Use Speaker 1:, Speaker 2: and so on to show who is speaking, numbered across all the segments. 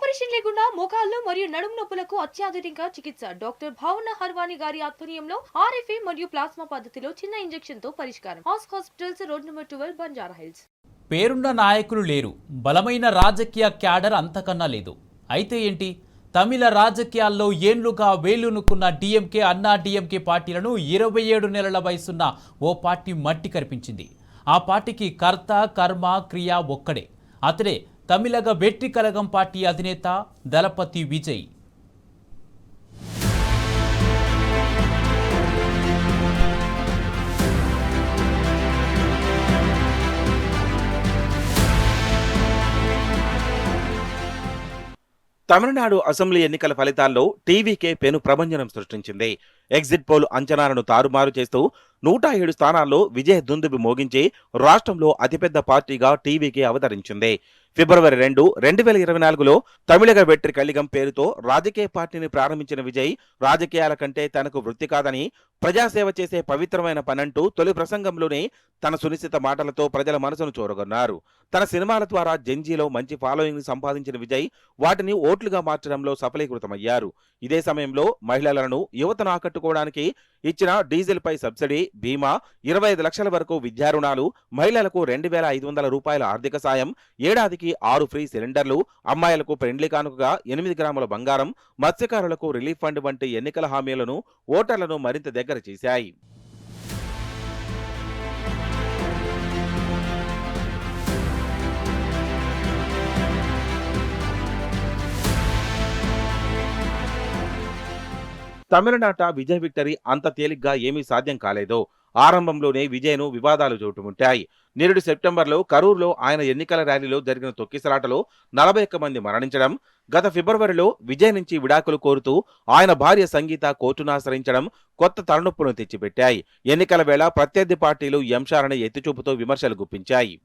Speaker 1: Operation లేకుండా మోకాళ్లు మరియు నడుము నొప్పులకు అత్యాధునిక చికిత్స డాక్టర్ భావన హర్వాని గారి ఆధ్వర్యంలో ఆర్ఎఫ్ఏ మరియు ప్లాస్మా పద్ధతిలో చిన్న ఇంజెక్షన్ తో పరిష్కారం. Hospitals road number 12 Banjara hills.
Speaker 2: పేరున్న నాయకులు లేరు, బలమైన రాజకీయ క్యాడర్ అంతకన్నా లేదు. అయితే ఏంటి? తమిళ రాజకీయాల్లో ఏళ్లుగా వేలునుకున్న డిఎంకే, అన్నా డిఎంకే పార్టీలను 27 నెలల వయసున్న ఓ పార్టీ మట్టి కనిపించింది. ఆ పార్టీకి కర్త కర్మ క్రియ ఒక్కడే. అతడే తమిళగ వెట్రి కలగం పార్టీ అధినేత దళపతి విజయ్.
Speaker 3: తమిళనాడు అసెంబ్లీ ఎన్నికల ఫలితాల్లో టీవీకే పెను ప్రభంజనం సృష్టించింది. ఎగ్జిట్ పోల్ అంచనాలను తారుమారు చేస్తూ 107 స్థానాల్లో విజయ దుందుబి మోగించి రాష్ట్రంలో అతిపెద్ద పార్టీగా టీవీకే అవతరించింది. ఫిబ్రవరి 2, 2024లో తమిళగ వెట్రి కళిగం పేరుతో రాజకీయ పార్టీని ప్రారంభించిన విజయ్ రాజకీయాల కంటే తనకు వృత్తి కాదని, ప్రజాసేవ చేసే పవిత్రమైన పనంటూ తొలి ప్రసంగంలోనే తన సునిశ్చిత మాటలతో ప్రజల మనసును చూరగొన్నారు. తన సినిమాల ద్వారా జెన్జీలో మంచి ఫాలోయింగ్ సంపాదించిన విజయ్ వాటిని ఓట్లుగా మార్చడంలో సఫలీకృతమయ్యారు. ఇదే సమయంలో మహిళలను, యువతను ఆకట్టుకోవడానికి ఇచ్చిన డీజిల్ పై సబ్సిడీ, బీమా, 25 లక్షల వరకు విద్యా రుణాలు, మహిళలకు 2500 రూపాయల ఆర్థిక సాయం, ఏడాదికి 6 ఫ్రీ సిలిండర్లు, అమ్మాయిలకు పెండ్లి కానుకగా 8 గ్రాముల బంగారం, మత్స్యకారులకు రిలీఫ్ ఫండ్ వంటి ఎన్నికల హామీలను ఓటర్లను మరింత దగ్గర చేశాయి. తమిళనాట విజయ్ విక్టరీ అంత తేలిగ్గా ఏమీ సాధ్యం కాలేదు. ఆరంభంలోనే విజయ్ను వివాదాలు చుట్టుముట్టాయి. నిరుడు సెప్టెంబర్లో కరూరులో ఆయన ఎన్నికల ర్యాలీలో జరిగిన తొక్కిసలాటలో 41 మంది మరణించడం, గత ఫిబ్రవరిలో విజయ్ నుంచి విడాకులు కోరుతూ ఆయన భార్య సంగీత కోర్టును ఆశ్రయించడం కొత్త తలనొప్పులను తెచ్చిపెట్టాయి. ఎన్నికల వేళ ప్రత్యర్థి పార్టీలు ఈ అంశాలను ఎత్తిచూపుతూ విమర్శలు గుప్పించాయి.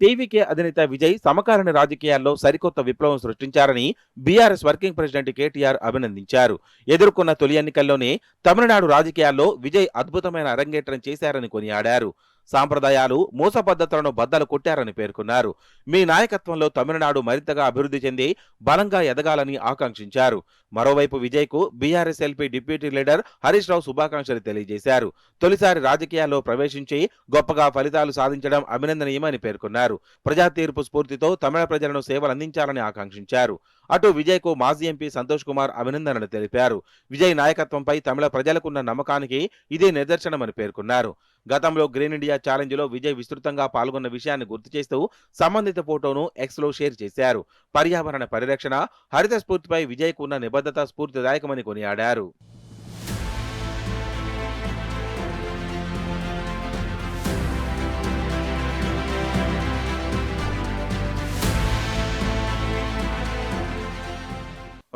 Speaker 3: టీవీకే అధినేత విజయ్ సమకాలీన రాజకీయాల్లో సరికొత్త విప్లవం సృష్టించారని బీఆర్ఎస్ వర్కింగ్ ప్రెసిడెంట్ కేటీఆర్ అభినందించారు. ఎదుర్కొన్న తొలి ఎన్నికల్లోనే తమిళనాడు రాజకీయాల్లో విజయ్ అద్భుతమైన అరంగేట్రం చేశారని కొనియాడారు. సాంప్రదాయాలు, మూస పద్ధతులను బద్దలు కొట్టారని పేర్కొన్నారు. మీ నాయకత్వంలో తమిళనాడు మరింతగా అభివృద్ధి చెంది బలంగా ఎదగాలని ఆకాంక్షించారు. మరోవైపు విజయ్కు BRS LP deputy leader Harish Rao శుభాకాంక్షలు తెలియజేశారు. తొలిసారి రాజకీయాల్లో ప్రవేశించి గొప్పగా ఫలితాలు సాధించడం అభినందనీయమని పేర్కొన్నారు. ప్రజా తీర్పు స్ఫూర్తితో తమిళ ప్రజలను సేవలందించాలని ఆకాంక్షించారు. అటు విజయ్కు మాజీ ఎంపీ సంతోష్ కుమార్ అభినందనలు తెలిపారు. విజయ్ నాయకత్వంపై తమిళ ప్రజలకున్న నమ్మకానికి ఇదే నిదర్శనమని పేర్కొన్నారు. గతంలో గ్రీన్ ఇండియా ఛాలెంజ్ లో విజయ్ విస్తృతంగా పాల్గొన్న విషయాన్ని గుర్తు చేస్తూ సంబంధిత ఫోటోను ఎక్స్ లో షేర్ చేశారు. పర్యావరణ పరిరక్షణ, హరిత స్ఫూర్తిపై విజయ్కు ఉన్న నిబద్ధత స్ఫూర్తిదాయకమని కొనియాడారు.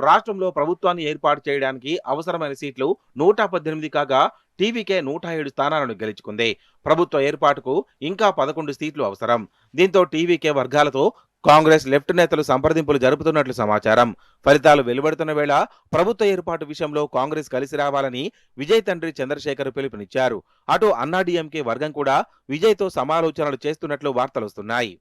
Speaker 3: రాష్ట్రంలో ప్రభుత్వాన్ని ఏర్పాటు చేయడానికి అవసరమైన సీట్లు 118 కాగా టీవీకే 107 స్థానాలను గెలుచుకుంది. ప్రభుత్వ ఏర్పాటుకు ఇంకా 11 సీట్లు అవసరం. దీంతో టీవీకే వర్గాలతో కాంగ్రెస్, లెఫ్ట్ నేతలు సంప్రదింపులు జరుపుతున్నట్లు సమాచారం. ఫలితాలు వెలువడుతున్న వేళ ప్రభుత్వ ఏర్పాటు విషయంలో కాంగ్రెస్ కలిసి రావాలని విజయ్ తండ్రి చంద్రశేఖర్ పిలుపునిచ్చారు. అటు అన్నాడీఎంకే వర్గం కూడా విజయ్తో సమాలోచనలు చేస్తున్నట్లు వార్తలొస్తున్నాయి.